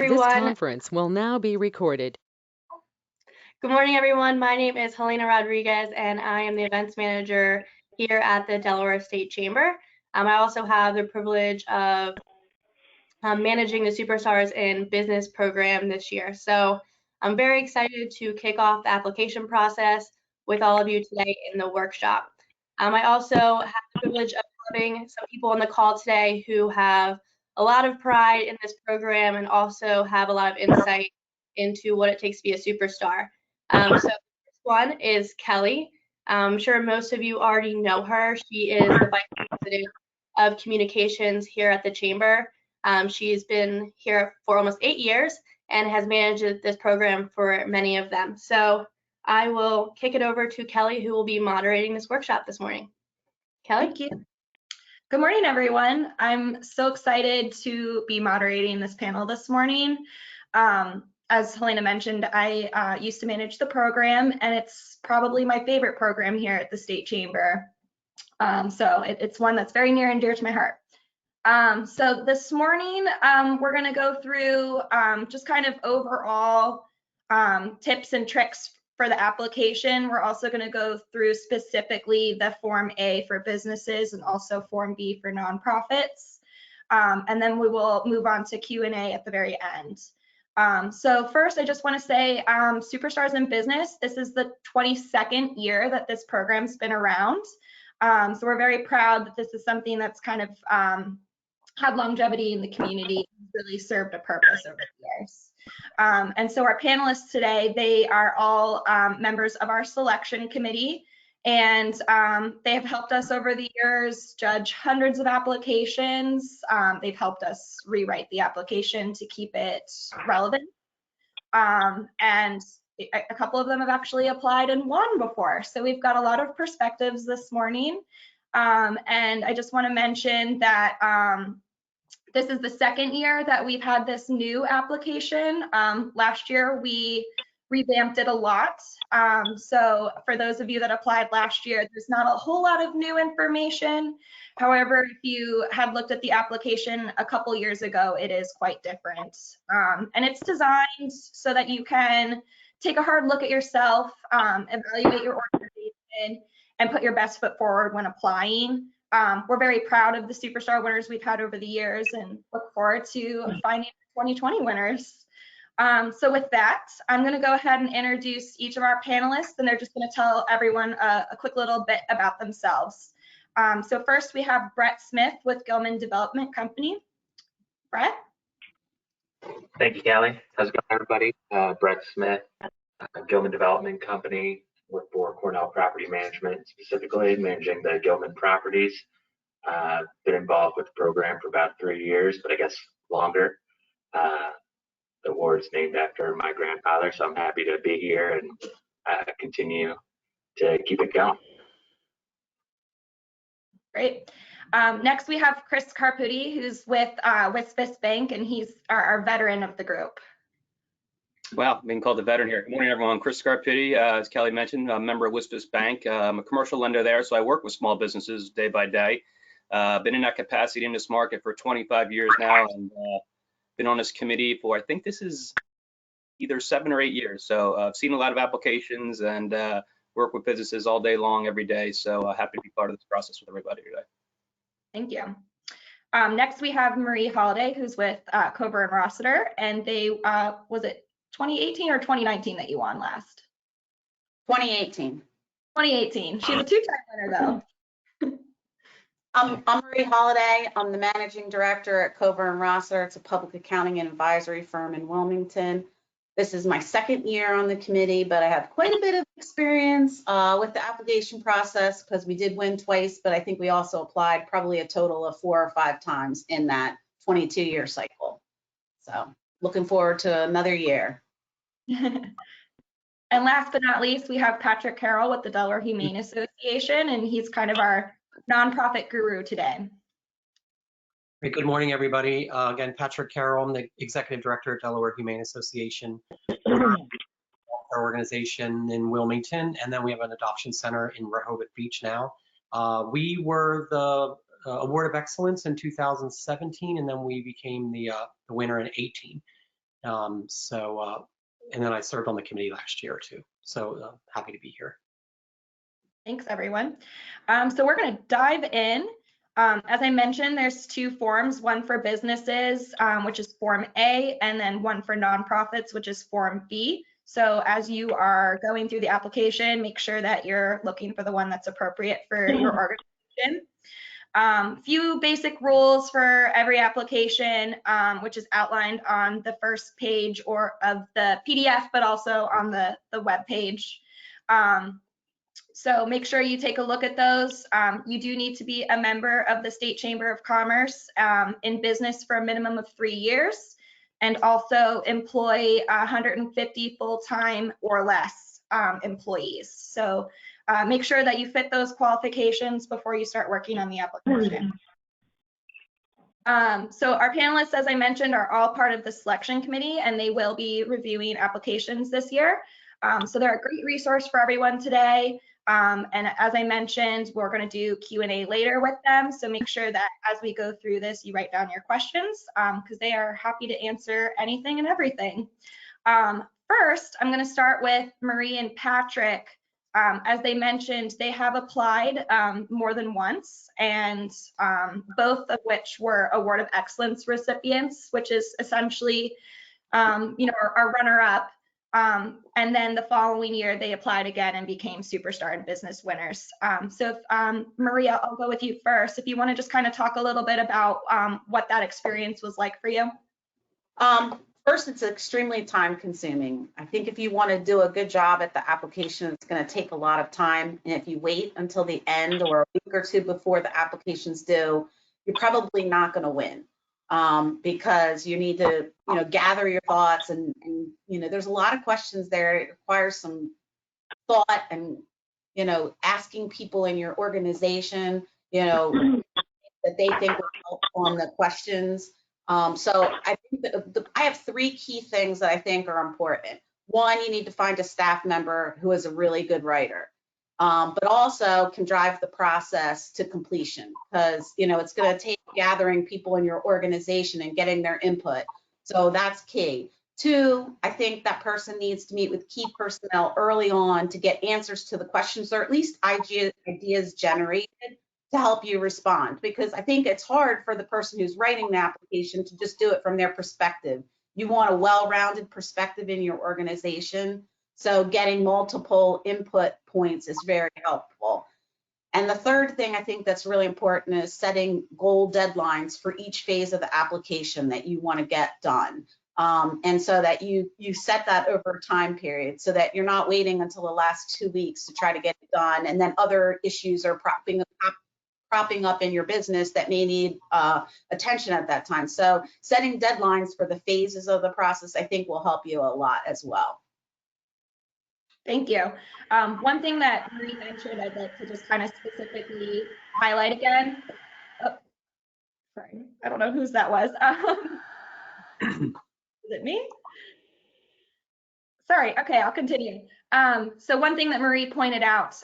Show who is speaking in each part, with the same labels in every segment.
Speaker 1: This
Speaker 2: everyone.
Speaker 1: conference will now be recorded.
Speaker 2: Good morning, everyone. My name is Helena Rodrigues, and I am the events manager here at the Delaware State Chamber. I also have the privilege of managing the Superstars in Business program this year. So I'm very excited to kick off the application process with all of you today in the workshop. I also have the privilege of having some people on the call today who have a lot of pride in this program and also have a lot of insight into what it takes to be a superstar. So this one is Kelly. I'm sure most of you already know her. She is the Vice President of Communications here at the Chamber. She's been here for almost 8 years and has managed this program for many of them. So I will kick it over to Kelly, who will be moderating this workshop this morning. Kelly?
Speaker 3: Thank you. Good morning, everyone. I'm so excited to be moderating this panel this morning. As Helena mentioned, I used to manage the program, and it's probably my favorite program here at the State Chamber. So it's one that's very near and dear to my heart. So this morning, we're going to go through just kind of overall tips and tricks for the application. We're also going to go through specifically the Form A for businesses and also Form B for nonprofits. And then we will move on to Q&A at the very end. So first, I just want to say Superstars in Business, this is the 22nd year that this program's been around. So we're very proud that this is something that's kind of had longevity in the community, really served a purpose over the years. And so our panelists today, they are all members of our selection committee, and they have helped us over the years judge hundreds of applications. They've helped us rewrite the application to keep it relevant. And a couple of them have actually applied and won before. So we've got a lot of perspectives this morning. And I just want to mention that this is the second year that we've had this new application. Last year, we revamped it a lot. So for those of you that applied last year, there's not a whole lot of new information. However, if you had looked at the application a couple years ago, it is quite different. And it's designed so that you can take a hard look at yourself, evaluate your organization, and put your best foot forward when applying. We're very proud of the Superstar winners we've had over the years and look forward to finding 2020 winners. So with that, I'm going to go ahead and introduce each of our panelists, and they're just going to tell everyone a quick little bit about themselves. So first, we have Brett Smith with Gilman Development Company. Brett?
Speaker 4: Thank you, Kelly. How's it going, everybody? Brett Smith, Gilman Development Company, work for Cornell Property Management, specifically managing the Gilman properties. Been involved with the program for about 3 years, but I guess longer. The award's named after my grandfather, so I'm happy to be here and continue to keep it going.
Speaker 3: Great. Next, we have Chris Putti, who's with Swiss Bank, and he's our veteran of the group.
Speaker 5: Wow, being called a veteran here. Good morning, everyone. Chris Putti, as Kelly mentioned, I'm a member of Swiss Bank. I'm a commercial lender there, so I work with small businesses day by day. Been in that capacity in this market for 25 years now, and been on this committee for, I think this is either 7 or 8 years. So I've seen a lot of applications and work with businesses all day long, every day. So happy to be part of this process with everybody today.
Speaker 3: Thank you. Next, we have Marie Holiday, who's with Cover and Rossiter, and they, was it 2018 or 2019 that you won last?
Speaker 6: 2018.
Speaker 3: 2018. She's a two-time winner, though.
Speaker 6: I'm Marie Holiday. I'm the managing director at Cover and Rossiter. It's a public accounting and advisory firm in Wilmington. This is my 2nd year on the committee, but I have quite a bit of experience with the application process because we did win twice, but I think we also applied probably a total of 4 or 5 times in that 22-year cycle. So looking forward to another year.
Speaker 3: And last but not least, we have Patrick Carroll with the Delaware Humane Association, and he's kind of our nonprofit guru today.
Speaker 7: Great. Good morning, everybody. Again, Patrick Carroll, I'm the Executive Director at Delaware Humane Association, our organization in Wilmington, and then we have an adoption center in Rehoboth Beach now. We were the Award of Excellence in 2017, and then we became the winner in 18. And then I served on the committee last year too. So happy to be here.
Speaker 3: Thanks, everyone. So we're going to dive in. As I mentioned, there's two forms, one for businesses, which is Form A, and then one for nonprofits, which is Form B. So as you are going through the application, make sure that you're looking for the one that's appropriate for your organization. Few basic rules for every application, which is outlined on the first page of the PDF, but also on the web page. So make sure you take a look at those. You do need to be a member of the State Chamber of Commerce in business for a minimum of 3 years, and also employ 150 full-time or less employees. So make sure that you fit those qualifications before you start working on the application. So our panelists, as I mentioned, are all part of the selection committee, and they will be reviewing applications this year. So they're a great resource for everyone today. And as I mentioned, we're going to do Q&A later with them. So make sure that as we go through this, you write down your questions because they are happy to answer anything and everything. First, I'm going to start with Marie and Patrick. As they mentioned, they have applied more than once, and both of which were Award of Excellence recipients, which is essentially, our runner-up. And then the following year, they applied again and became Superstar in Business winners. So if, Maria, I'll go with you first. If you want to just kind of talk a little bit about what that experience was like for you.
Speaker 6: First, it's extremely time consuming. I think if you want to do a good job at the application, it's going to take a lot of time. And if you wait until the end or a week or two before the application's due, you're probably not going to win. Because you need to, gather your thoughts and, there's a lot of questions there. It requires some thought and, asking people in your organization, that they think will help on the questions. So I think that I have 3 key things that I think are important. One, you need to find a staff member who is a really good writer. But also can drive the process to completion because, it's going to take gathering people in your organization and getting their input. So that's key. 2, I think that person needs to meet with key personnel early on to get answers to the questions or at least ideas generated to help you respond. Because I think it's hard for the person who's writing the application to just do it from their perspective. You want a well-rounded perspective in your organization. So getting multiple input points is very helpful. And the third thing I think that's really important is setting goal deadlines for each phase of the application that you want to get done. And so that you set that over a time period so that you're not waiting until the last 2 weeks to try to get it done. And then other issues are propping up in your business that may need attention at that time. So setting deadlines for the phases of the process, I think will help you a lot as well.
Speaker 3: Thank you. One thing that Marie mentioned, I'd like to just kind of specifically highlight again. Oh, sorry, I don't know whose that was. Is it me? Sorry, okay, I'll continue. So one thing that Marie pointed out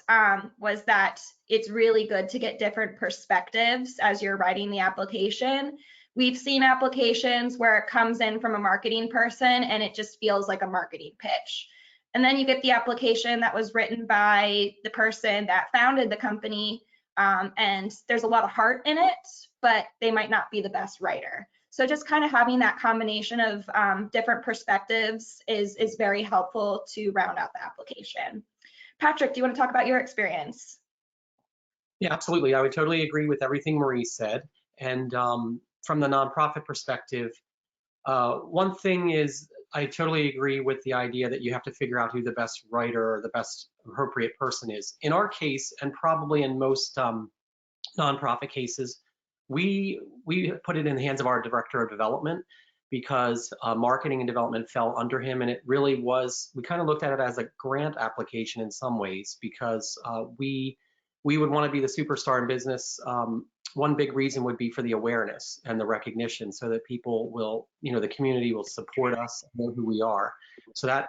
Speaker 3: was that it's really good to get different perspectives as you're writing the application. We've seen applications where it comes in from a marketing person and it just feels like a marketing pitch. And then you get the application that was written by the person that founded the company, and there's a lot of heart in it, but they might not be the best writer. So just kind of having that combination of different perspectives is very helpful to round out the application. Patrick, do you want to talk about your experience?
Speaker 7: Yeah, absolutely. I would totally agree with everything Marie said. And from the nonprofit perspective, one thing is I totally agree with the idea that you have to figure out who the best writer or the best appropriate person is. In our case, and probably in most nonprofit cases, we put it in the hands of our director of development because marketing and development fell under him, and it really was, we kind of looked at it as a grant application in some ways because we would want to be the superstar in business. One big reason would be for the awareness and the recognition so that people will, the community will support us and know who we are. So that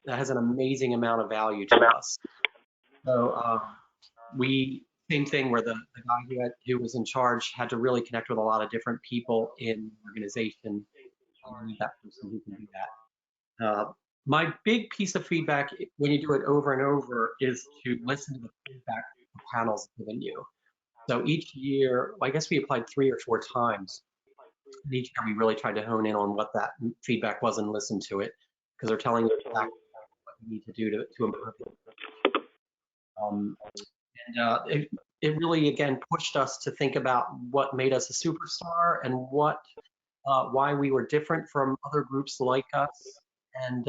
Speaker 7: has an amazing amount of value to us. So same thing where the guy who was in charge had to really connect with a lot of different people in the organization you need that person who can do that. My big piece of feedback when you do it over and over is to listen to the feedback the panel's given you. So each year, I guess we applied 3 or 4 times. And each year we really tried to hone in on what that feedback was and listen to it, because they're telling you exactly what you need to do to improve it. It really, again, pushed us to think about what made us a superstar and why we were different from other groups like us. And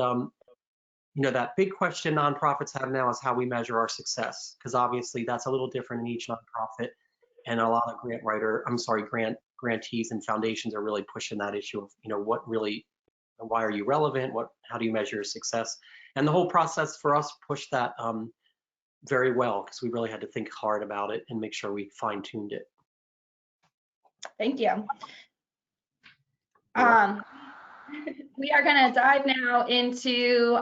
Speaker 7: that big question nonprofits have now is how we measure our success, because obviously that's a little different in each nonprofit, and a lot of grantees and foundations are really pushing that issue of why are you relevant, how do you measure your success, and the whole process for us pushed that very well, because we really had to think hard about it and make sure we fine-tuned it.
Speaker 3: Thank you. We are going to dive now into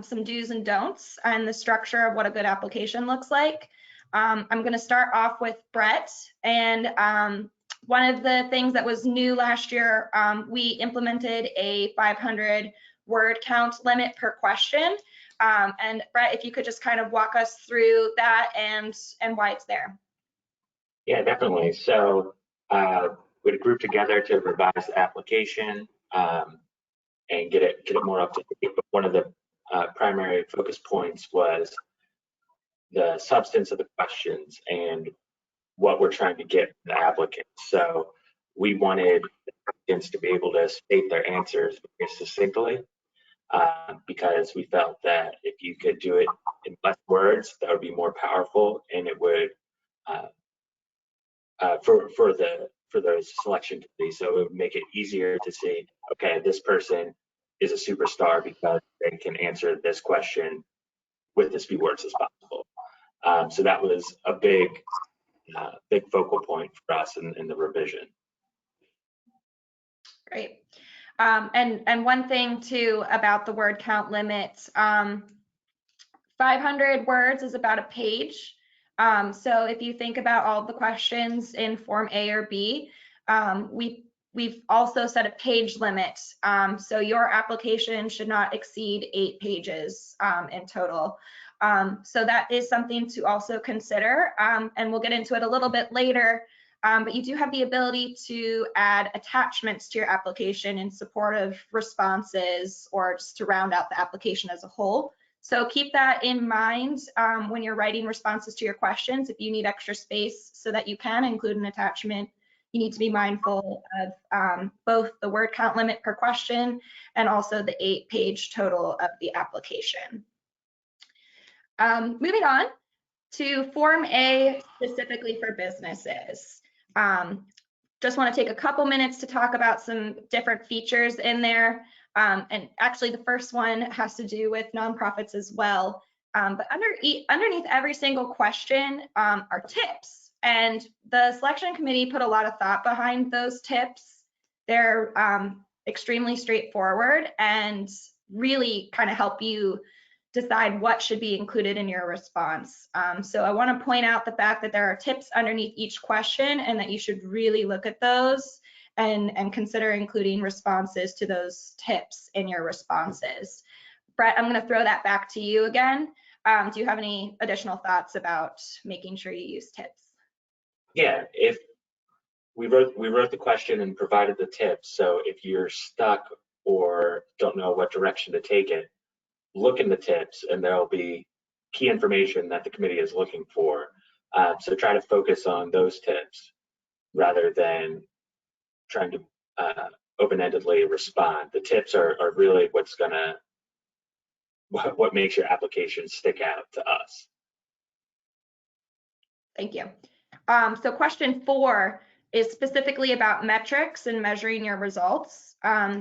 Speaker 3: some do's and don'ts and the structure of what a good application looks like. I'm going to start off with Brett. And one of the things that was new last year, we implemented a 500 word count limit per question. And Brett, if you could just kind of walk us through that and why it's there.
Speaker 4: Yeah, definitely. So we had a group together to revise the application and get it more up to date. But one of the primary focus points was the substance of the questions and what we're trying to get from the applicants. So we wanted the applicants to be able to state their answers very succinctly, because we felt that if you could do it in less words, that would be more powerful, and it would for those selection committees. So it would make it easier to see, okay, this person is a superstar because they can answer this question with as few words as possible. So that was a big focal point for us in the revision.
Speaker 3: Great. And one thing too about the word count limits, 500 words is about a page. So if you think about all the questions in Form A or B, we've also set a page limit. So your application should not exceed 8 pages in total. So that is something to also consider, and we'll get into it a little bit later. But you do have the ability to add attachments to your application in support of responses or just to round out the application as a whole. So keep that in mind when you're writing responses to your questions. If you need extra space so that you can include an attachment, you need to be mindful of both the word count limit per question and also the 8-page total of the application. Moving on to Form A specifically for businesses. Just want to take a couple minutes to talk about some different features in there. And actually the first one has to do with nonprofits as well. But underneath every single question are tips. And the selection committee put a lot of thought behind those tips. They're extremely straightforward and really kind of help you decide what should be included in your response. So I want to point out the fact that there are tips underneath each question and that you should really look at those and consider including responses to those tips in your responses. Brett, I'm going to throw that back to you again. Do you have any additional thoughts about making sure you use tips?
Speaker 4: Yeah, if we wrote the question and provided the tips, so if you're stuck or don't know what direction to take it, look in the tips and there'll be key information that the committee is looking for. So try to focus on those tips rather than trying to open-endedly respond. The tips are really what makes your application stick out to us.
Speaker 3: Thank you. So question 4 is specifically about metrics and measuring your results.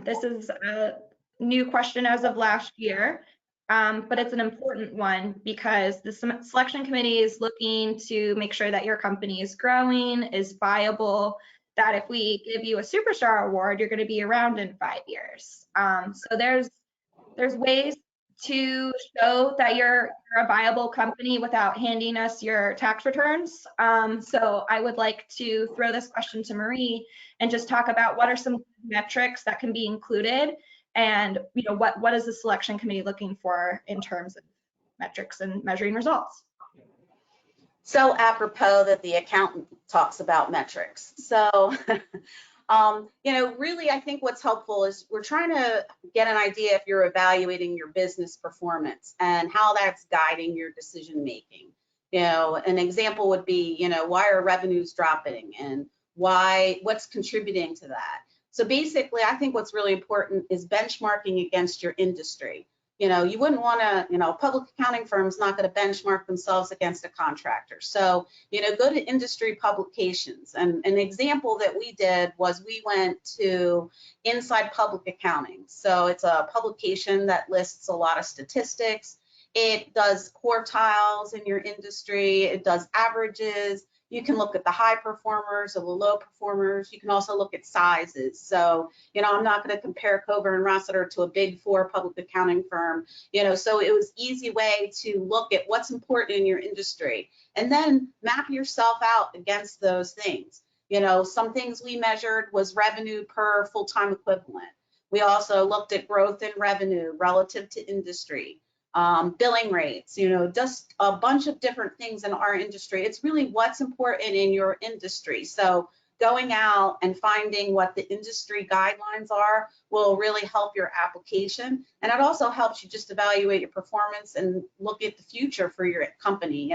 Speaker 3: This is a new question as of last year. But it's an important one because the selection committee is looking to make sure that your company is growing, is viable, that if we give you a superstar award, you're going to be around in 5 years. So there's ways to show that you're a viable company without handing us your tax returns. So I would like to throw this question to Marie and just talk about what are some metrics that can be included, and what is the selection committee looking for in terms of metrics and measuring results.
Speaker 6: So apropos that the accountant talks about metrics. So, really, I think what's helpful is we're trying to get an idea if you're evaluating your business performance and how that's guiding your decision making. An example would be, why are revenues dropping and what's contributing to that? So basically, I think what's really important is benchmarking against your industry. You wouldn't want to, public accounting firm's not going to benchmark themselves against a contractor. So, go to industry publications. And an example that we did was we went to Inside Public Accounting. So it's a publication that lists a lot of statistics. It does quartiles in your industry. It does averages. You can look at the high performers or the low performers. You can also look at sizes. So, I'm not going to compare Cover and Rossiter to a big 4 public accounting firm, so it was easy way to look at what's important in your industry and then map yourself out against those things. Some things we measured was revenue per full-time equivalent. We also looked at growth in revenue relative to industry. Billing rates, just a bunch of different things in our industry. It's really what's important in your industry. So going out and finding what the industry guidelines are will really help your application. And it also helps you just evaluate your performance and look at the future for your company.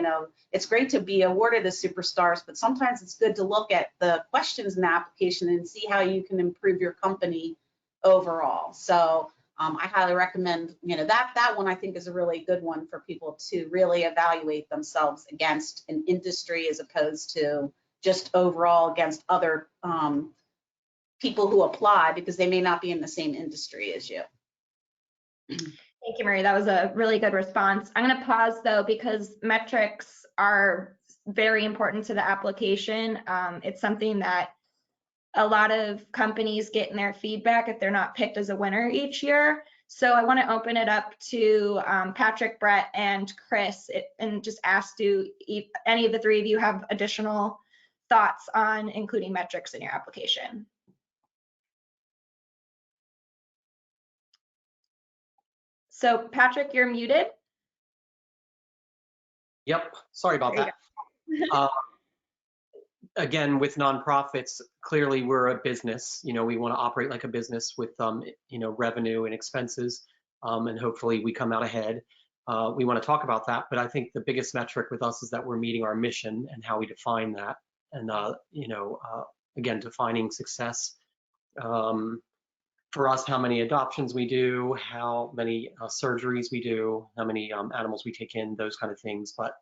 Speaker 6: It's great to be awarded as superstars, but sometimes it's good to look at the questions in the application and see how you can improve your company overall. So I highly recommend, that one I think is a really good one for people to really evaluate themselves against an industry as opposed to just overall against other people who apply because they may not be in the same industry as you.
Speaker 3: Thank you, Marie. That was a really good response. I'm going to pause though, because metrics are very important to the application. It's something that a lot of companies get in their feedback if they're not picked as a winner each year. So I want to open it up to Patrick, Brett, and Chris, and just ask, do any of the 3 of you have additional thoughts on including metrics in your application? So Patrick, you're muted.
Speaker 7: Yep, sorry about that. Again, with nonprofits, clearly we're a business. We want to operate like a business with, revenue and expenses, and hopefully we come out ahead. We want to talk about that, but I think the biggest metric with us is that we're meeting our mission and how we define that. And, again, defining success. For us, how many adoptions we do, how many surgeries we do, how many animals we take in, those kind of things. But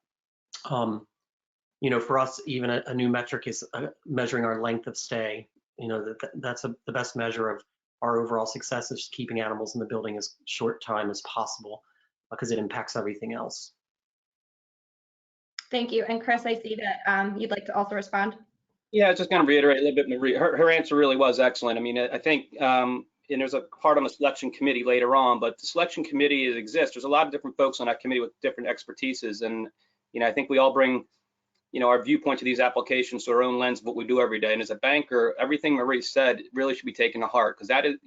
Speaker 7: for us, even a new metric is measuring our length of stay. That's the best measure of our overall success, is keeping animals in the building as short time as possible because it impacts everything else.
Speaker 3: Thank you. And Chris, I see that you'd like to also respond.
Speaker 5: Yeah, I was just going to reiterate a little bit, Marie. Her answer really was excellent. I mean, I think, and there's a part on the selection committee later on, but the selection committee exists. There's a lot of different folks on that committee with different expertises. And, I think we all bring, our viewpoint to these applications to our own lens of what we do every day. And as a banker, everything Marie said really should be taken to heart, because that is,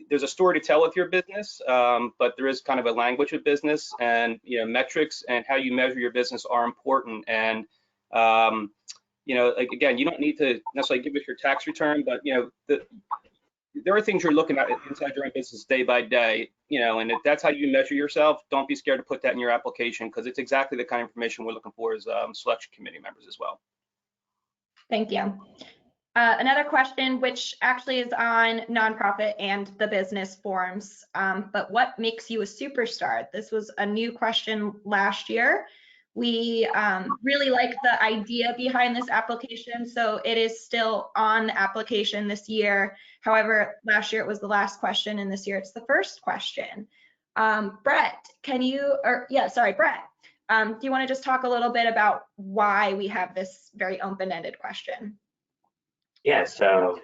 Speaker 5: there's a story to tell with your business, but there is kind of a language of business, and, metrics and how you measure your business are important. And, again, you don't need to necessarily give us your tax return, but, there are things you're looking at inside your own business day by day, and if that's how you measure yourself, don't be scared to put that in your application, because it's exactly the kind of information we're looking for as selection committee members as well.
Speaker 3: Thank you. Another question, which actually is on nonprofit and the business forms, but what makes you a superstar? This was a new question last year. We really like the idea behind this application, so it is still on the application this year. However, last year it was the last question, and this year it's the first question. Brett, Brett, do you want to just talk a little bit about why we have this very open-ended question?
Speaker 4: Yeah, so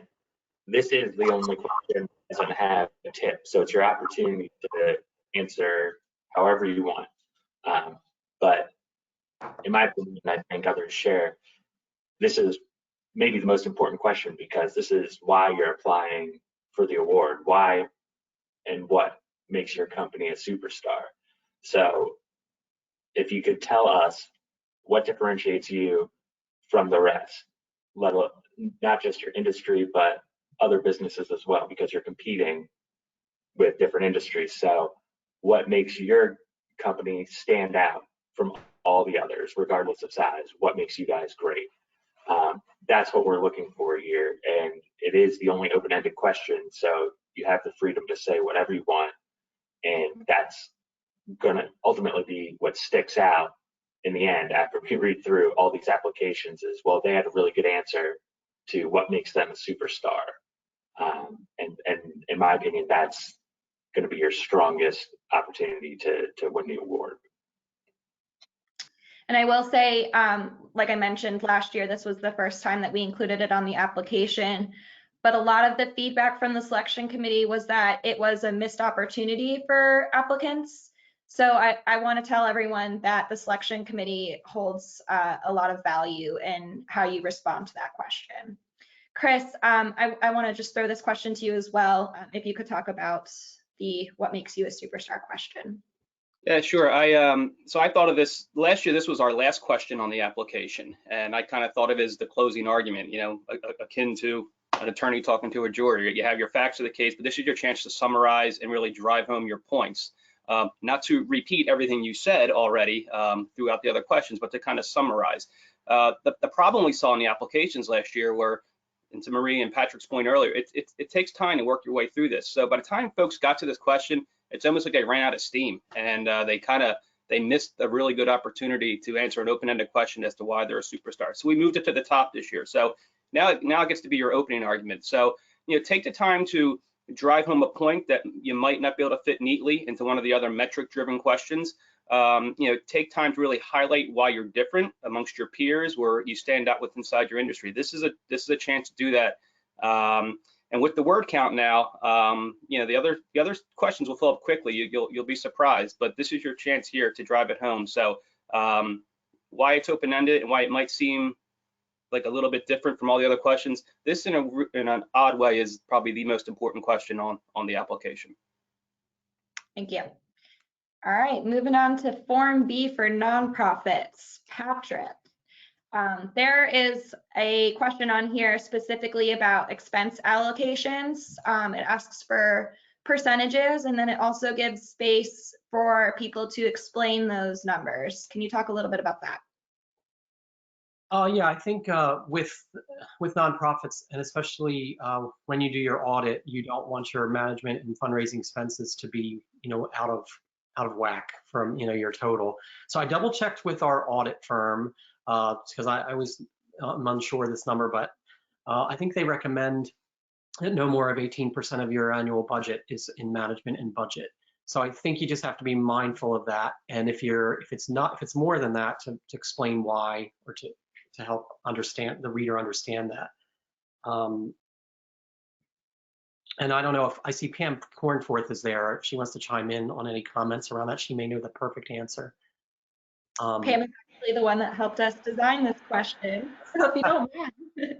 Speaker 4: this is the only question that doesn't have a tip. So it's your opportunity to answer however you want. But in my opinion, I think others share, this is maybe the most important question, because this is why you're applying for the award. Why and what makes your company a superstar? So if you could tell us what differentiates you from the rest, let alone not just your industry, but other businesses as well, because you're competing with different industries. So what makes your company stand out from all the others, regardless of size? What makes you guys great? That's what we're looking for here. And it is the only open-ended question. So you have the freedom to say whatever you want. And that's going to ultimately be what sticks out in the end after we read through all these applications is, well, they had a really good answer to what makes them a superstar. And in my opinion, that's going to be your strongest opportunity to win the award.
Speaker 3: And I will say, like I mentioned last year, this was the first time that we included it on the application. But a lot of the feedback from the selection committee was that it was a missed opportunity for applicants. So I want to tell everyone that the selection committee holds a lot of value in how you respond to that question. Chris, I want to just throw this question to you as well. If you could talk about the what makes you a superstar question.
Speaker 5: Yeah, sure. So I thought of this last year. This was our last question on the application, and I kind of thought of it as the closing argument, you know, akin to an attorney talking to a jury. You have your facts of the case, but this is your chance to summarize and really drive home your points. Not to repeat everything you said already throughout the other questions, but to kind of summarize. The problem we saw in the applications last year were, and to Marie and Patrick's point earlier, it takes time to work your way through this. So by the time folks got to this question, it's almost like they ran out of steam, and they missed a really good opportunity to answer an open-ended question as to why they're a superstar. So we moved it to the top this year. So now it gets to be your opening argument. So, you know, take the time to drive home a point that you might not be able to fit neatly into one of the other metric-driven questions. You know, take time to really highlight why you're different amongst your peers, where you stand out with inside your industry. This is a chance to do that. And with the word count now, you know, the other questions will fill up quickly. You'll be surprised, but this is your chance here to drive it home. So why it's open-ended and why it might seem like a little bit different from all the other questions, this in an odd way is probably the most important question on the application.
Speaker 3: Thank you. All right, moving on to Form B for nonprofits. Patrick, there is a question on here specifically about expense allocations. It asks for percentages, and then it also gives space for people to explain those numbers. Can you talk a little bit about that?
Speaker 7: Yeah, I think with nonprofits, and especially when you do your audit, you don't want your management and fundraising expenses to be, you know, out of whack from, you know, your total. So I double checked with our audit firm because I'm unsure of this number, but I think they recommend that no more of 18% of your annual budget is in management and budget. So I think you just have to be mindful of that. And if it's more than that, to explain why, or to help the reader understand that. And I don't know if I see Pam Cornforth is there. If she wants to chime in on any comments around that, she may know the perfect answer.
Speaker 3: Pam is actually the one that helped us design this question. So if you don't mind.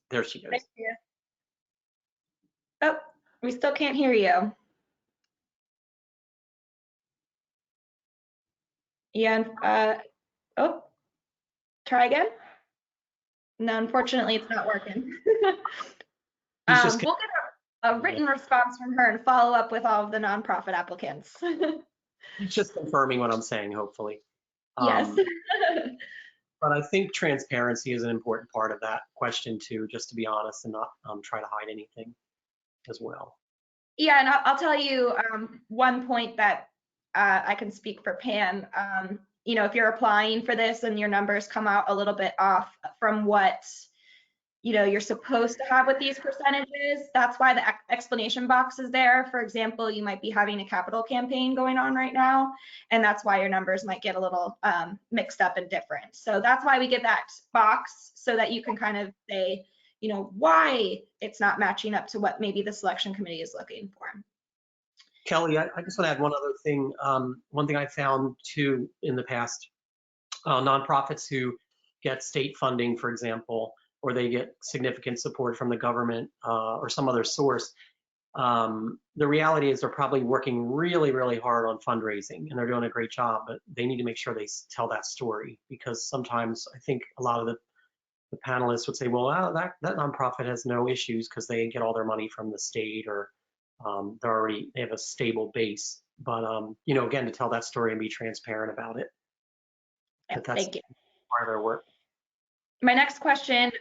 Speaker 7: There she goes.
Speaker 3: Thank you. Oh, we still can't hear you. Ian, oh, try again. No, unfortunately, it's not working. We'll get a written response from her and follow up with all of the nonprofit applicants.
Speaker 7: He's just confirming what I'm saying, hopefully.
Speaker 3: Yes.
Speaker 7: But I think transparency is an important part of that question too, just to be honest and not try to hide anything as well.
Speaker 3: Yeah, and I'll tell you one point that I can speak for Pam. You know, if you're applying for this and your numbers come out a little bit off from what, you know, you're supposed to have with these percentages, that's why the explanation box is there. For example, you might be having a capital campaign going on right now, and that's why your numbers might get a little mixed up and different. So that's why we give that box, so that you can kind of say, you know, why it's not matching up to what maybe the selection committee is looking for.
Speaker 7: Kelly, I just want to add one other thing. One thing I found too in the past, nonprofits who get state funding, for example, or they get significant support from the government or some other source, the reality is they're probably working really, really hard on fundraising and they're doing a great job, but they need to make sure they tell that story, because sometimes I think a lot of the panelists would say, well, that nonprofit has no issues because they get all their money from the state, or they have a stable base. But again, to tell that story and be transparent about it.
Speaker 3: Yep,
Speaker 7: That's
Speaker 3: thank you.
Speaker 7: part of their work.
Speaker 3: My next question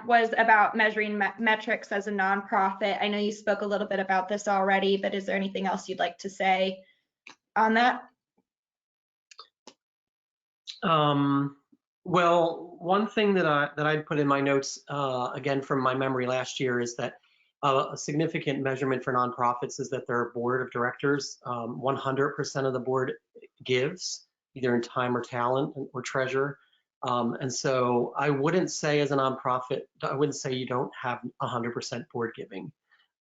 Speaker 3: was about measuring metrics as a nonprofit. I know you spoke a little bit about this already, but is there anything else you'd like to say on that?
Speaker 7: Well, one thing that I put in my notes, again from my memory last year, is that a significant measurement for nonprofits is that their board of directors, 100% of the board gives, either in time or talent or treasure. And so I wouldn't say as a nonprofit, I wouldn't say you don't have 100% board giving.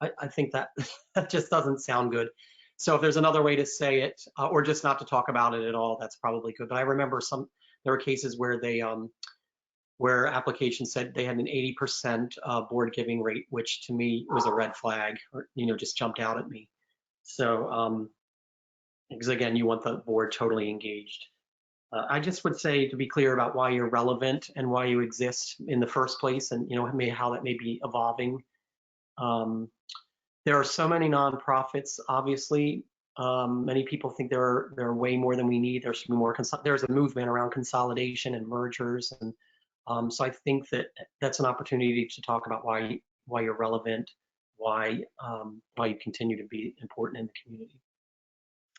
Speaker 7: I think that that just doesn't sound good. So if there's another way to say it, or just not to talk about it at all, that's probably good. But I remember there were cases where where applications said they had an 80% board giving rate, which to me was a red flag, or just jumped out at me. So because again, you want the board totally engaged. I just would say to be clear about why you're relevant and why you exist in the first place, and how that may be evolving. There are so many nonprofits, obviously. Many people think there are way more than we need. There should be more. There's a movement around consolidation and mergers, and so I think that's an opportunity to talk about why you're relevant, why you continue to be important in the community.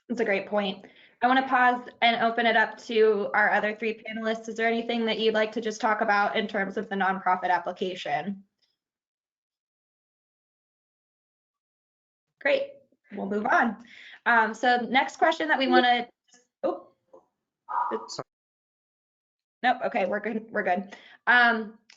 Speaker 3: That's a great point. I want to pause and open it up to our other three panelists. Is there anything that you'd like to just talk about in terms of the nonprofit application? Great, we'll move on. So next question that we want to, nope, okay, we're good.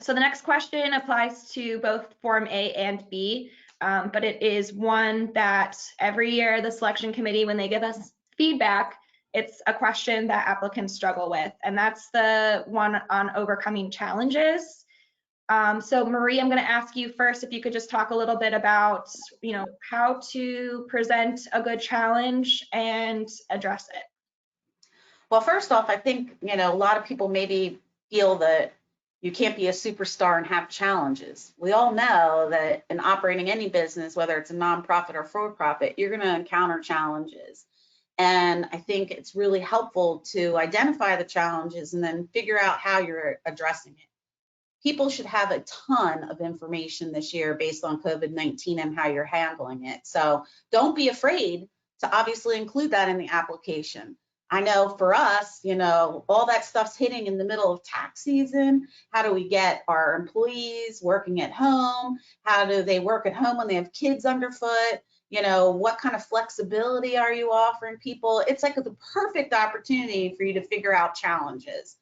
Speaker 3: So the next question applies to both Form A and B, but it is one that every year the selection committee, when they give us feedback, it's a question that applicants struggle with, and that's the one on overcoming challenges. So Marie, I'm going to ask you first if you could just talk a little bit about, how to present a good challenge and address it.
Speaker 6: Well, first off, I think, a lot of people maybe feel that you can't be a superstar and have challenges. We all know that in operating any business, whether it's a nonprofit or for-profit, you're going to encounter challenges. And I think it's really helpful to identify the challenges and then figure out how you're addressing it. People should have a ton of information this year based on COVID-19 and how you're handling it. So don't be afraid to obviously include that in the application. I know for us, all that stuff's hitting in the middle of tax season. How do we get our employees working at home? How do they work at home when they have kids underfoot? What kind of flexibility are you offering people? It's like the perfect opportunity for you to figure out challenges.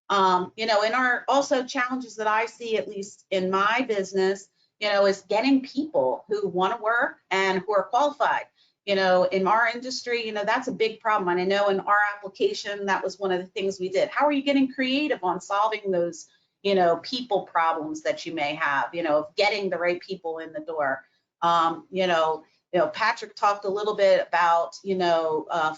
Speaker 6: In our also challenges that I see, at least in my business, is getting people who want to work and who are qualified. In our industry, that's a big problem. And I know in our application, that was one of the things we did. How are you getting creative on solving those, people problems that you may have, of getting the right people in the door? Patrick talked a little bit about,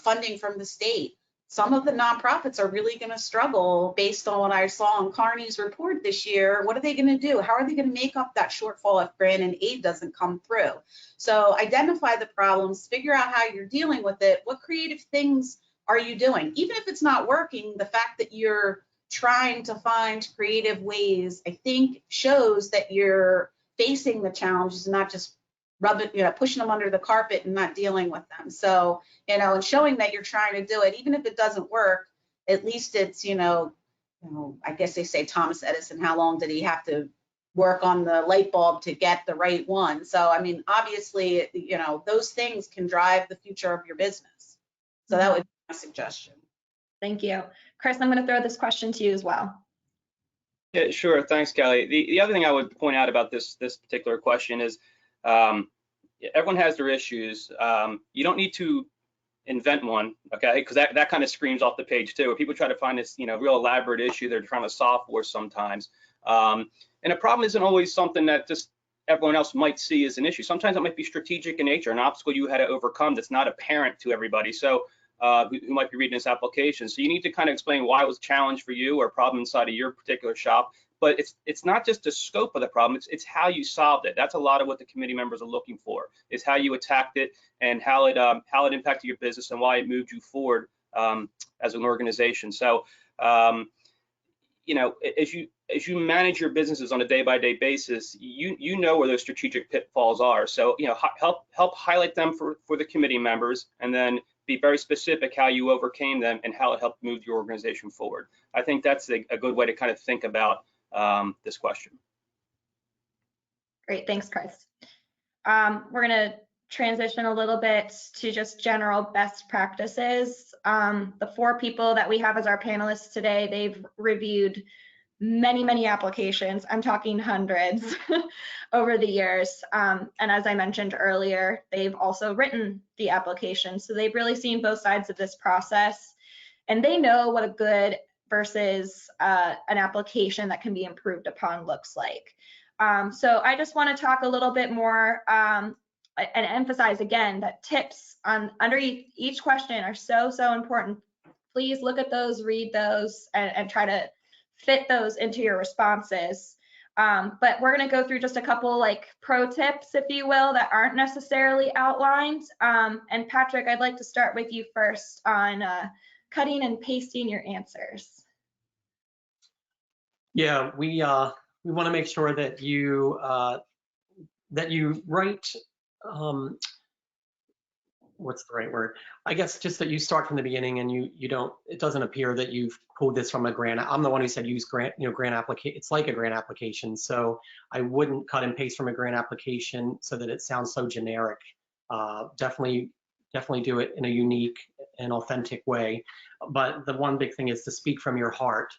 Speaker 6: funding from the state. Some of the nonprofits are really going to struggle based on what I saw on Carney's report this year. What are they going to do? How are they going to make up that shortfall if grant and aid doesn't come through? So identify the problems, figure out how you're dealing with it. What creative things are you doing? Even if it's not working, the fact that you're trying to find creative ways, I think shows that you're facing the challenges and not just pushing them under the carpet and not dealing with them. So, and showing that you're trying to do it, even if it doesn't work, at least it's, I guess they say Thomas Edison, how long did he have to work on the light bulb to get the right one? So, I mean, obviously, those things can drive the future of your business. So that would be my suggestion.
Speaker 3: Thank you. Chris, I'm going to throw this question to you as well.
Speaker 5: Yeah, sure. Thanks, Kelly. The other thing I would point out about this particular question is everyone has their issues. You don't need to invent one, okay? Because that kind of screams off the page too, where people try to find this, real elaborate issue they're trying to solve for sometimes. And a problem isn't always something that just everyone else might see as an issue. Sometimes it might be strategic in nature, an obstacle you had to overcome that's not apparent to everybody. So who might be reading this application. So you need to kind of explain why it was a challenge for you or a problem inside of your particular shop. But it's not just the scope of the problem, it's how you solved it. That's a lot of what the committee members are looking for, is how you attacked it and how it impacted your business and why it moved you forward as an organization. So as you manage your businesses on a day-by-day basis, you know where those strategic pitfalls are. So help highlight them for the committee members, and then be very specific how you overcame them and how it helped move your organization forward. I think that's a good way to kind of think about this question.
Speaker 3: Great, thanks, Chris. We're going to transition a little bit to just general best practices. The 4 people that we have as our panelists today, they've reviewed many applications. I'm talking hundreds over the years. And as I mentioned earlier, they've also written the application. So they've really seen both sides of this process, and they know what a good versus an application that can be improved upon looks like. So I just want to talk a little bit more and emphasize again that tips under each question are so important. Please look at those, read those, and try to fit those into your responses. But we're going to go through just a couple like pro tips, if you will, that aren't necessarily outlined. And Patrick, I'd like to start with you first on cutting and pasting your answers.
Speaker 7: Yeah, we want to make sure that you write, what's the right word? I guess just that you start from the beginning and you don't, it doesn't appear that you've pulled this from a grant. I'm the one who said use grant, grant application. It's like a grant application. So I wouldn't cut and paste from a grant application so that it sounds so generic. Definitely do it in a unique and authentic way. But the one big thing is to speak from your heart.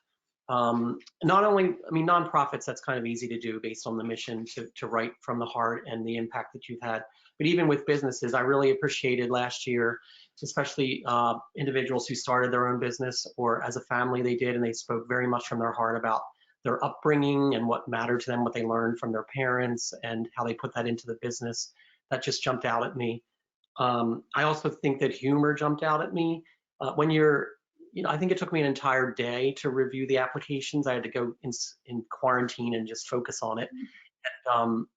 Speaker 7: Not only, nonprofits, that's kind of easy to do based on the mission to write from the heart and the impact that you've had. But even with businesses, I really appreciated last year, especially individuals who started their own business or as a family they did, and they spoke very much from their heart about their upbringing and what mattered to them, what they learned from their parents and how they put that into the business. That just jumped out at me. I also think that humor jumped out at me. When you're, I think it took me an entire day to review the applications. I had to go in quarantine and just focus on it. And,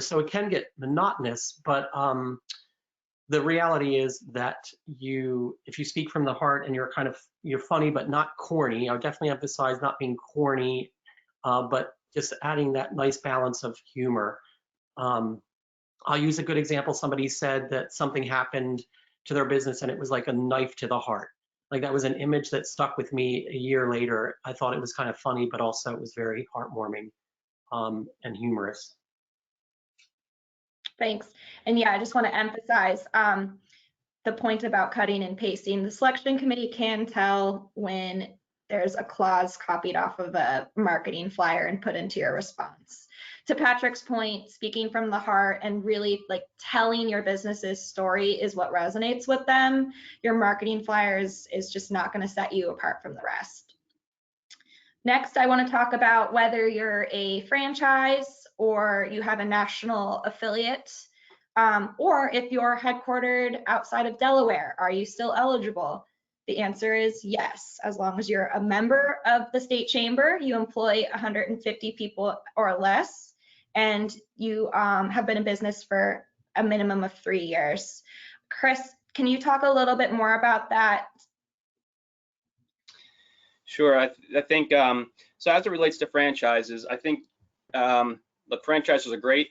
Speaker 7: so it can get monotonous, but the reality is that if you speak from the heart and you're funny but not corny, I would definitely emphasize not being corny, but just adding that nice balance of humor. I'll use a good example. Somebody said that something happened to their business and it was like a knife to the heart. Like that was an image that stuck with me a year later. I thought it was kind of funny, but also it was very heartwarming and humorous.
Speaker 3: Thanks. And yeah, I just want to emphasize the point about cutting and pasting. The selection committee can tell when there's a clause copied off of a marketing flyer and put into your response. To Patrick's point, speaking from the heart and really like telling your business's story is what resonates with them. Your marketing flyers is just not going to set you apart from the rest. Next, I want to talk about whether you're a franchise or you have a national affiliate, or if you're headquartered outside of Delaware, are you still eligible? The answer is yes. As long as you're a member of the state chamber, you employ 150 people or less, and you have been in business for a minimum of 3 years. Chris, can you talk a little bit more about that?
Speaker 5: Sure. I think so. As it relates to franchises, I think look, franchises are great.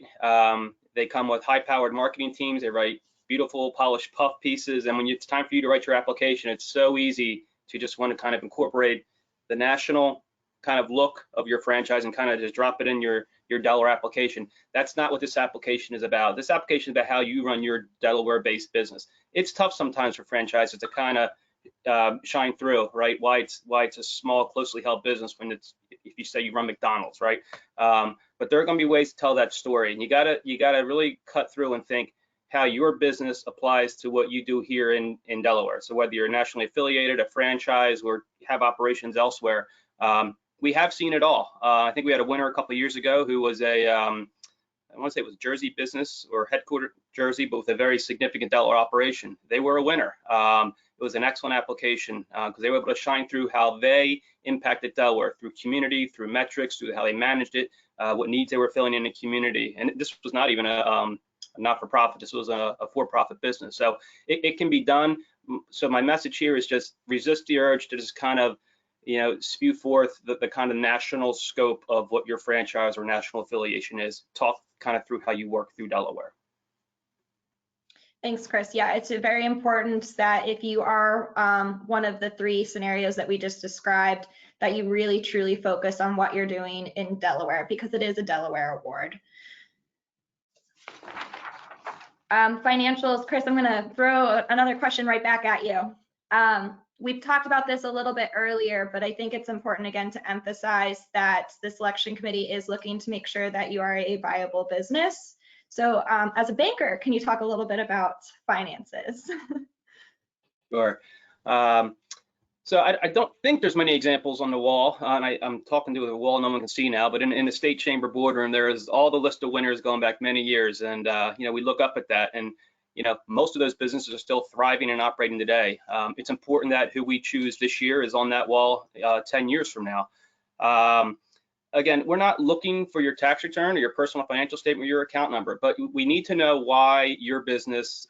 Speaker 5: They come with high-powered marketing teams. They write beautiful, polished puff pieces, and when it's time for you to write your application, it's so easy to just want to kind of incorporate the national kind of look of your franchise and kind of just drop it in your Delaware application. That's not what this application is about. This application is about how you run your Delaware-based business. It's tough sometimes for franchises to kind of shine through, right? Why it's a small, closely held business when it's, if you say you run McDonald's, right? But there are going to be ways to tell that story, and you gotta really cut through and think, how your business applies to what you do here in Delaware. So whether you're nationally affiliated, a franchise, or have operations elsewhere, we have seen it all. I think we had a winner a couple of years ago who was I want to say it was Jersey business or headquartered Jersey, but with a very significant Delaware operation. They were a winner. It was an excellent application because they were able to shine through how they impacted Delaware through community, through metrics, through how they managed it, what needs they were filling in the community. And this was not even a not-for-profit. This was a for-profit business. So it can be done. So my message here is just resist the urge to just kind of, spew forth the kind of national scope of what your franchise or national affiliation is. Talk kind of through how you work through Delaware.
Speaker 3: Thanks, Chris. Yeah, it's very important that if you are one of the 3 scenarios that we just described, that you really truly focus on what you're doing in Delaware, because it is a Delaware award. Financials, Chris, I'm going to throw another question right back at you. We've talked about this a little bit earlier, but I think it's important again to emphasize that the selection committee is looking to make sure that you are a viable business. So as a banker, can you talk a little bit about finances?
Speaker 5: Sure. So I don't think there's many examples on the wall, and I'm talking to a wall no one can see now, but in the state chamber boardroom, there is all the list of winners going back many years. And, we look up at that, and, most of those businesses are still thriving and operating today. It's important that who we choose this year is on that wall 10 years from now. Again, we're not looking for your tax return or your personal financial statement or your account number, but we need to know why your business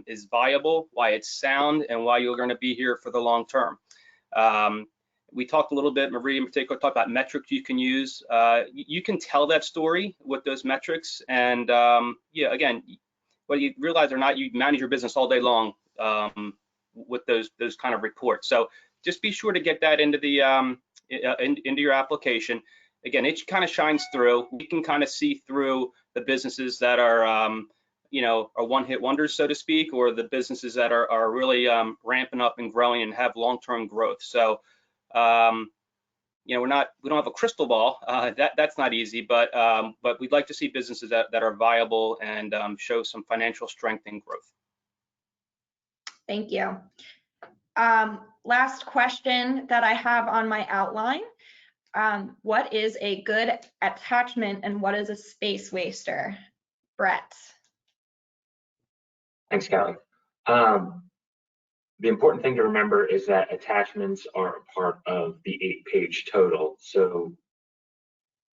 Speaker 5: is viable, why it's sound, and why you're going to be here for the long term. We talked a little bit, Marie in particular, talked about metrics you can use. You can tell that story with those metrics. And again, whether you realize or not, you manage your business all day long with those kind of reports. So just be sure to get that into the into your application. Again, it kind of shines through. We can kind of see through the businesses that are, are one-hit wonders, so to speak, or the businesses that are really ramping up and growing and have long-term growth. So, we don't have a crystal ball. That's not easy, but we'd like to see businesses that are viable and show some financial strength and growth.
Speaker 3: Thank you. Last question that I have on my outline. What is a good attachment and what is a space waster? Brett.
Speaker 4: Thanks, Kelly. The important thing to remember is that attachments are a part of the 8-page total. So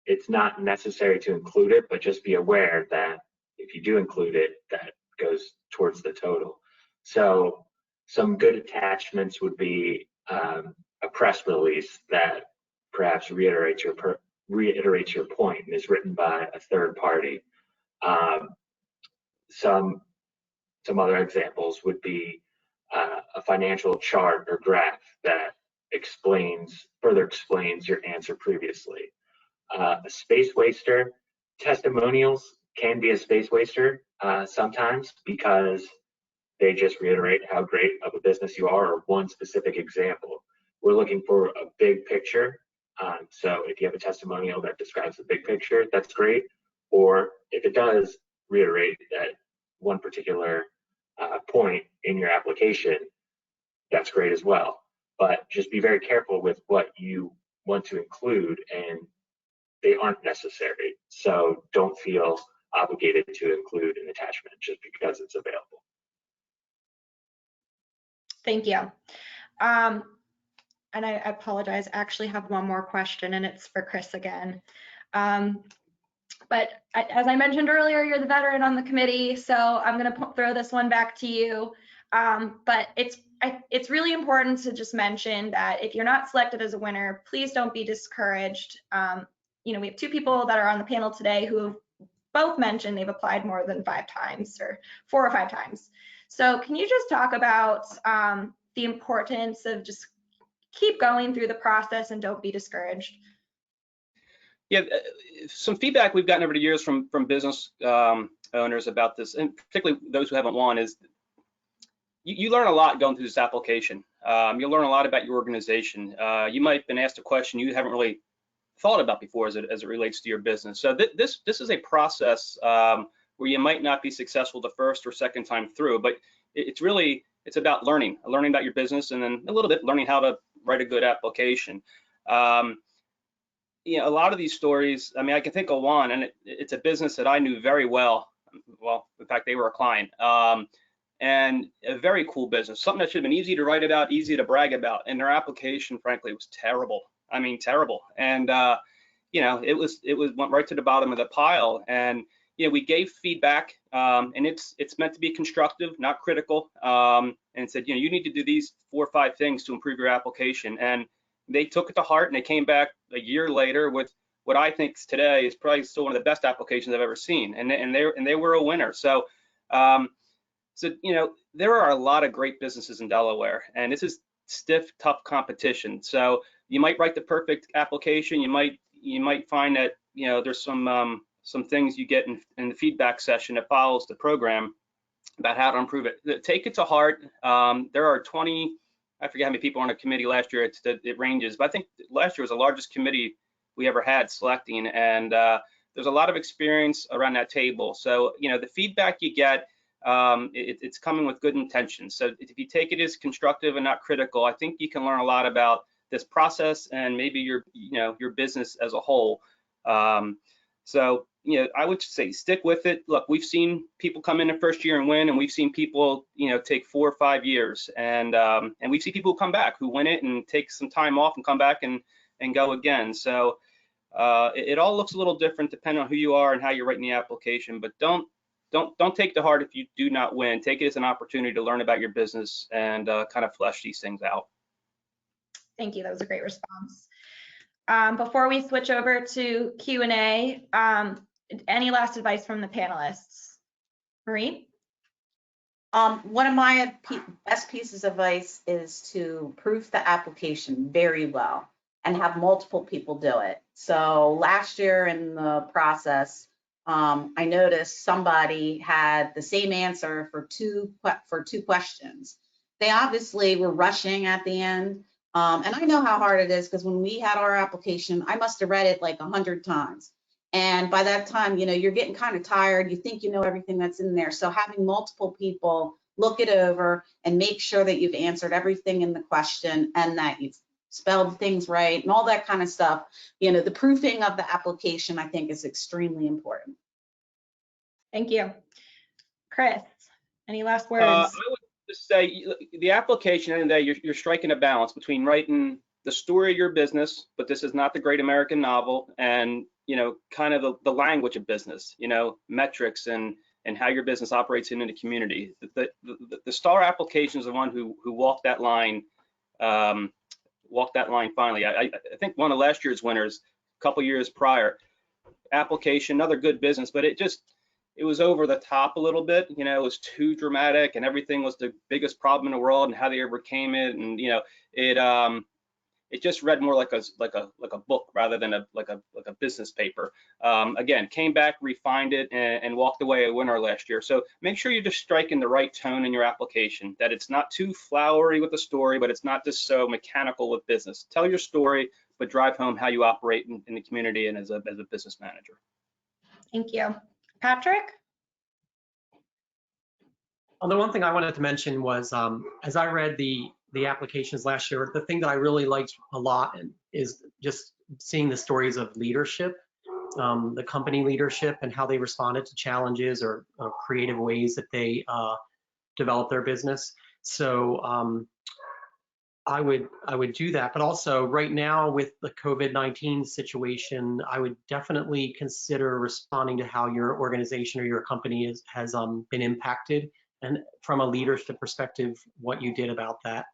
Speaker 4: it's not necessary to include it, but just be aware that if you do include it, that goes towards the total. So some good attachments would be a press release that perhaps reiterates your point and is written by a third party. Some other examples would be a financial chart or graph that further explains your answer previously. A space waster, testimonials can be a space waster sometimes because they just reiterate how great of a business you are or one specific example. We're looking for a big picture. So if you have a testimonial that describes the big picture, that's great. Or if it does reiterate that one particular point in your application, that's great as well. But just be very careful with what you want to include, and they aren't necessary. So don't feel obligated to include an attachment just because it's available.
Speaker 3: Thank you. And I apologize, I actually have one more question and it's for Chris again. But as I mentioned earlier, you're the veteran on the committee, so I'm going to throw this one back to you. But it's really important to just mention that if you're not selected as a winner, please don't be discouraged. We have 2 people that are on the panel today who have both mentioned they've applied more than 5 times or 4 or 5 times. So can you just talk about the importance of just keep going through the process and don't be discouraged?
Speaker 5: Yeah, some feedback we've gotten over the years from business owners about this, and particularly those who haven't won, is you learn a lot going through this application. You'll learn a lot about your organization. You might have been asked a question you haven't really thought about before as it relates to your business. So this is a process where you might not be successful the first or second time through, but it's about learning about your business, and then a little bit learning how to write a good application. You know, a lot of these stories, I mean, I can think of one, and it's a business that I knew very well. Well, in fact, they were a client, and a very cool business, something that should have been easy to write about, easy to brag about, and their application, frankly, was terrible. I mean, terrible. And you know, it went right to the bottom of the pile. And you know, we gave feedback, and it's meant to be constructive, not critical, and said, you know, you need to do these 4 or 5 things to improve your application. And they took it to heart, and they came back a year later with what I think today is probably still one of the best applications I've ever seen, and they were a winner. So so you know, there are a lot of great businesses in Delaware, and this is stiff, tough competition. So you might write the perfect application. You might find that, you know, there's some things you get in the feedback session that follows the program about how to improve it. Take it to heart. There are 20, I forget how many people on a committee last year. It ranges, but I think last year was the largest committee we ever had selecting, and there's a lot of experience around that table. So you know, the feedback you get, it's coming with good intentions. So if you take it as constructive and not critical, I think you can learn a lot about this process and maybe your business as a whole. So you know, I would say stick with it. Look, we've seen people come in the first year and win, and we've seen people, you know, take 4 or 5 years, and we see people come back who win it and take some time off and come back and go again. So it all looks a little different depending on who you are and how you're writing the application, but don't take to heart if you do not win. Take it as an opportunity to learn about your business and kind of flesh these things out.
Speaker 3: Thank you. That was a great response. Before we switch over to Q&A, any last advice from the panelists? Marie?
Speaker 6: One of my best pieces of advice is to proof the application very well and have multiple people do it. So last year in the process, I noticed somebody had the same answer for two questions. They obviously were rushing at the end. And I know how hard it is, because when we had our application, I must have read it like 100 times. And by that time, you know, you're getting kind of tired. You think you know everything that's in there. So having multiple people look it over and make sure that you've answered everything in the question and that you've spelled things right and all that kind of stuff, you know, the proofing of the application, I think, is extremely important.
Speaker 3: Thank you. Chris, any last words?
Speaker 5: I would just say the application, at the end of the day, you're striking a balance between writing the story of your business, but this is not the great American novel, and you know, kind of the language of business, you know, metrics and how your business operates in the community. The star application is the one who walked that line. Finally. I think one of last year's winners, a couple years prior, application, another good business, but it was over the top a little bit. You know, it was too dramatic, and everything was the biggest problem in the world and how they overcame it. And you know, it just read more like a book rather than like a business paper. Again, came back, refined it, and walked away a winner last year. So make sure you're just striking the right tone in your application, that it's not too flowery with the story, but it's not just so mechanical with business. Tell your story, but drive home how you operate in the community and as a business manager.
Speaker 3: Thank you. Patrick?
Speaker 7: The one thing I wanted to mention was, as I read the applications last year, the thing that I really liked a lot is just seeing the stories of leadership, the company leadership, and how they responded to challenges or creative ways that they developed their business. So I would do that. But also right now with the COVID-19 situation, I would definitely consider responding to how your organization or your company has been impacted, and from a leadership perspective, what you did about that.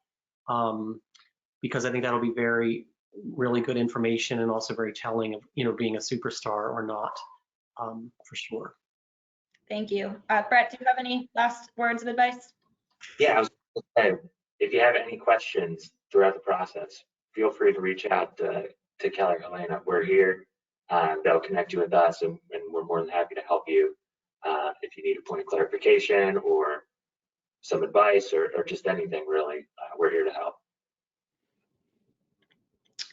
Speaker 7: Because I think that'll be really good information, and also very telling of, you know, being a superstar or not, for sure.
Speaker 3: Thank you. Brett, do you have any last words of advice?
Speaker 4: Yeah, I was going to say, if you have any questions throughout the process, feel free to reach out to Kelly or Helena. We're here. They'll connect you with us, and we're more than happy to help you if you need a point of clarification or some advice or just anything, really. We're here to help.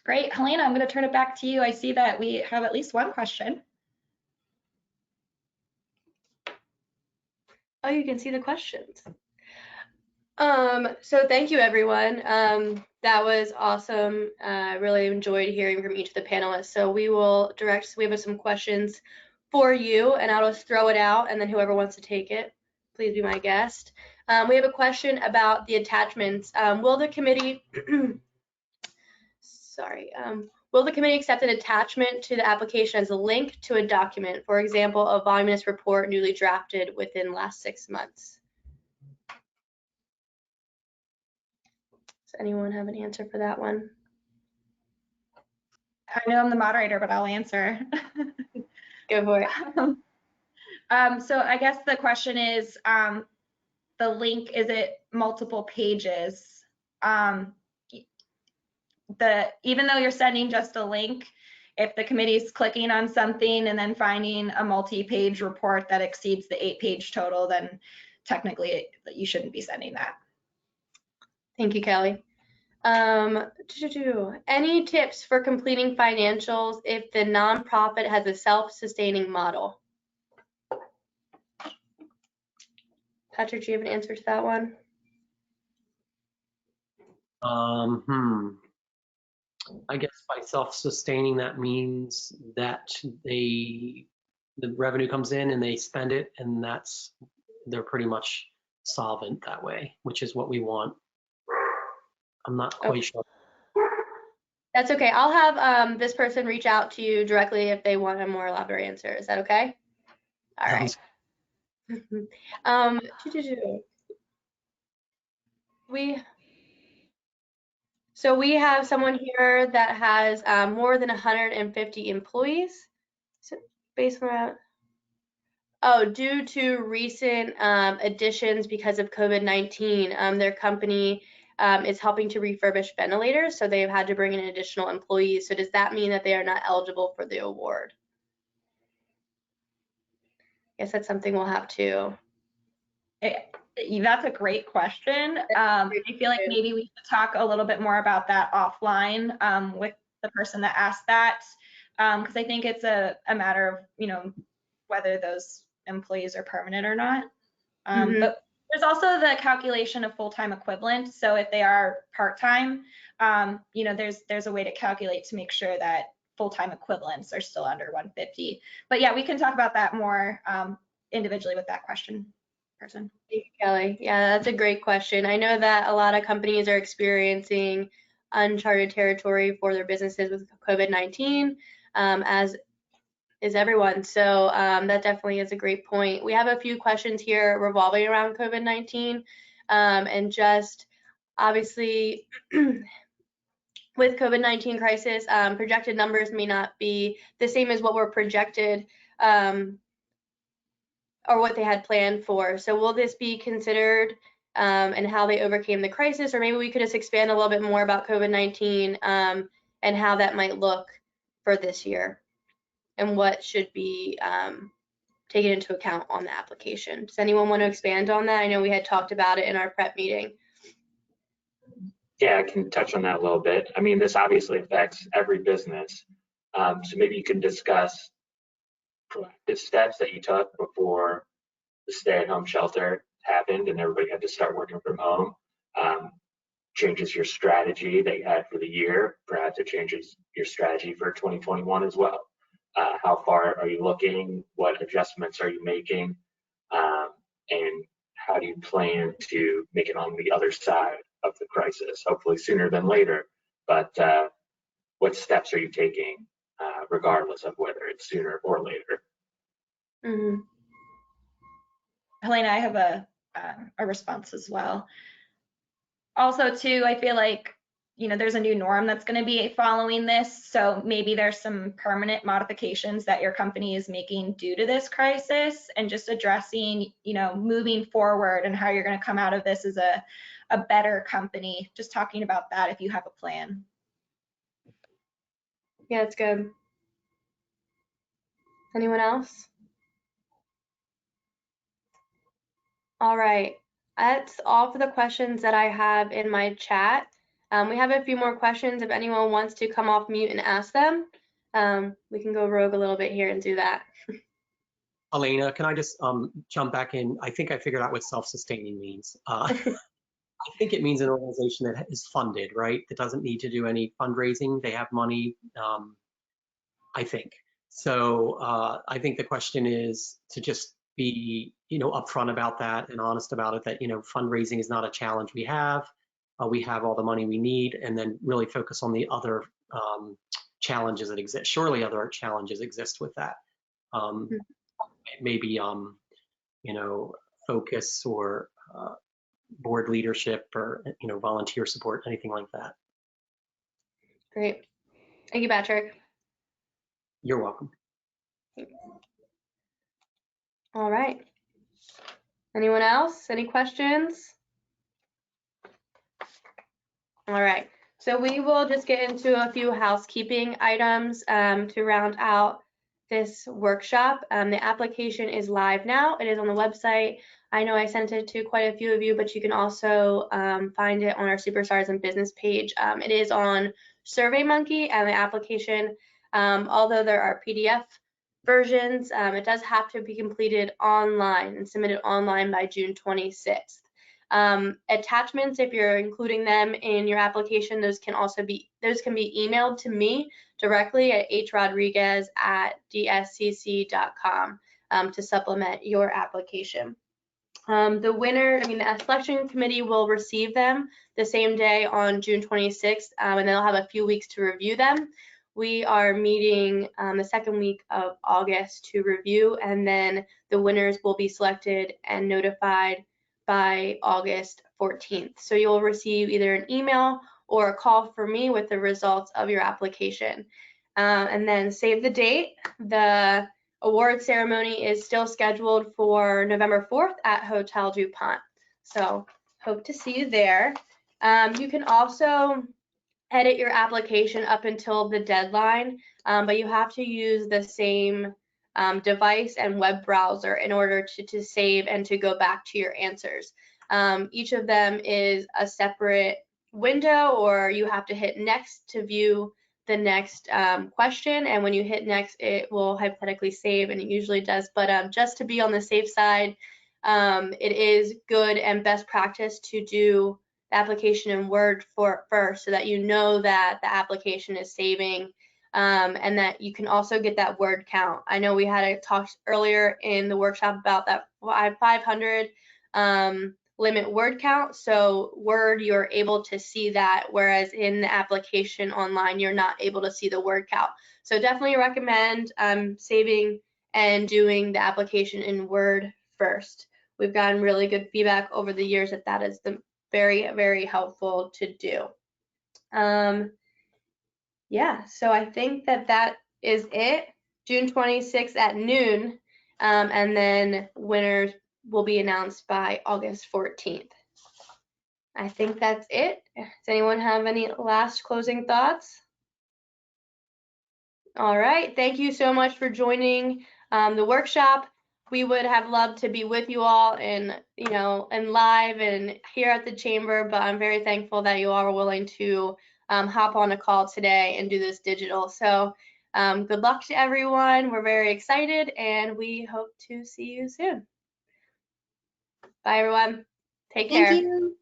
Speaker 3: Great. Helena, I'm going to turn it back to you. I see that we have at least one question.
Speaker 2: Oh, you can see the questions. So thank you, everyone. That was awesome. I really enjoyed hearing from each of the panelists. So we have some questions for you, and I'll just throw it out, and then whoever wants to take it, please be my guest. We have a question about the attachments. Will the committee, will the committee accept an attachment to the application as a link to a document, for example, a voluminous report newly drafted within last 6 months? Does anyone have an answer for that one?
Speaker 3: I know I'm the moderator, but I'll answer.
Speaker 2: Go for it.
Speaker 3: So I guess the question is, the link, is it multiple pages? Even though you're sending just a link, if the committee's clicking on something and then finding a multi-page report that exceeds the 8-page total, then technically you shouldn't be sending that.
Speaker 2: Thank you, Kelly. Any tips for completing financials if the nonprofit has a self-sustaining model? Patrick, do you have an answer to that one?
Speaker 7: I guess by self-sustaining, that means that the revenue comes in and they spend it, and they're pretty much solvent that way, which is what we want. I'm not quite sure.
Speaker 2: That's okay. I'll have this person reach out to you directly if they want a more elaborate answer. Is that okay? All right. We have someone here that has more than 150 employees. So based on due to recent additions because of COVID-19, their company is helping to refurbish ventilators, so they've had to bring in additional employees. So does that mean that they are not eligible for the award? I guess that's something we'll have to.
Speaker 3: That's a great question. I feel like maybe we should talk a little bit more about that offline with the person that asked that, because I think it's a matter of, whether those employees are permanent or not. But there's also the calculation of full-time equivalent. So if they are part-time, there's a way to calculate to make sure that full-time equivalents are still under 150. But yeah, we can talk about that more individually with that question person.
Speaker 2: Thank you, Kelly. Yeah, that's a great question. I know that a lot of companies are experiencing uncharted territory for their businesses with COVID-19, as is everyone. So that definitely is a great point. We have a few questions here revolving around COVID-19, and just obviously with COVID-19 crisis, projected numbers may not be the same as what were projected or what they had planned for. So will this be considered and how they overcame the crisis? Or maybe we could just expand a little bit more about COVID-19 and how that might look for this year and what should be taken into account on the application. Does anyone want to expand on that? I know we had talked about it in our prep meeting.
Speaker 4: Yeah, I can touch on that a little bit. I mean, this obviously affects every business. So maybe you can discuss proactive steps that you took before the stay-at-home shelter happened and everybody had to start working from home. Changes your strategy that you had for the year. Perhaps it changes your strategy for 2021 as well. How far are you looking? What adjustments are you making? And how do you plan to make it on the other side of the crisis? Hopefully sooner than later. But what steps are you taking regardless of whether it's sooner or later?
Speaker 2: Mm-hmm.
Speaker 3: Helena, I have a response as well. Also, too, I feel like, there's a new norm that's going to be following this. So maybe there's some permanent modifications that your company is making due to this crisis, and just addressing, moving forward and how you're going to come out of this as a better company. Just talking about that if you have a plan.
Speaker 2: Yeah, that's good. Anyone else? All right, that's all for the questions that I have in my chat. We have a few more questions. If anyone wants to come off mute and ask them, we can go rogue a little bit here and do that.
Speaker 7: Helena, can I just jump back in? I think I figured out what self-sustaining means. I think it means an organization that is funded, right? That doesn't need to do any fundraising. They have money, I think. So I think the question is to just be, upfront about that and honest about it, that, fundraising is not a challenge we have. We have all the money we need, and then really focus on the other challenges that exist. Surely other challenges exist with that. Maybe, focus or board leadership or, volunteer support, anything like that.
Speaker 2: Great. Thank you, Patrick.
Speaker 7: You're welcome.
Speaker 2: All right. Anyone else? Any questions? All right. So we will just get into a few housekeeping items to round out this workshop. The application is live now. It is on the website. I know I sent it to quite a few of you, but you can also find it on our Superstars and Business page. It is on SurveyMonkey, and the application, although there are PDF versions, it does have to be completed online and submitted online by June 26th. Attachments, if you're including them in your application, those can be emailed to me directly at hrodriguez@dscc.com to supplement your application. The selection committee will receive them the same day on June 26th, and they'll have a few weeks to review them. We are meeting the second week of August to review, and then the winners will be selected and notified by August 14th. So you'll receive either an email or a call from me with the results of your application. And then save the date. The award ceremony is still scheduled for November 4th at Hotel DuPont. So hope to see you there. You can also edit your application up until the deadline, but you have to use the same device and web browser in order to save and to go back to your answers. Each of them is a separate window, or you have to hit next to view the next question, and when you hit next, it will hypothetically save, and it usually does. But just to be on the safe side, it is good and best practice to do the application in Word first, so that you know that the application is saving, and that you can also get that word count. I know we had a talk earlier in the workshop about that 500 limit word count. So Word, you're able to see that, whereas in the application online, you're not able to see the word count. So definitely recommend saving and doing the application in Word first. We've gotten really good feedback over the years that is very, very helpful to do. Yeah, so I think that is it. June 26th at noon, and then winners will be announced by August 14th. I think that's it. Does anyone have any last closing thoughts? All right, thank you so much for joining the workshop. We would have loved to be with you all and live and here at the chamber, but I'm very thankful that you all were willing to hop on a call today and do this digital. So good luck to everyone. We're very excited, and we hope to see you soon. Bye, everyone. Take care.
Speaker 6: Thank you.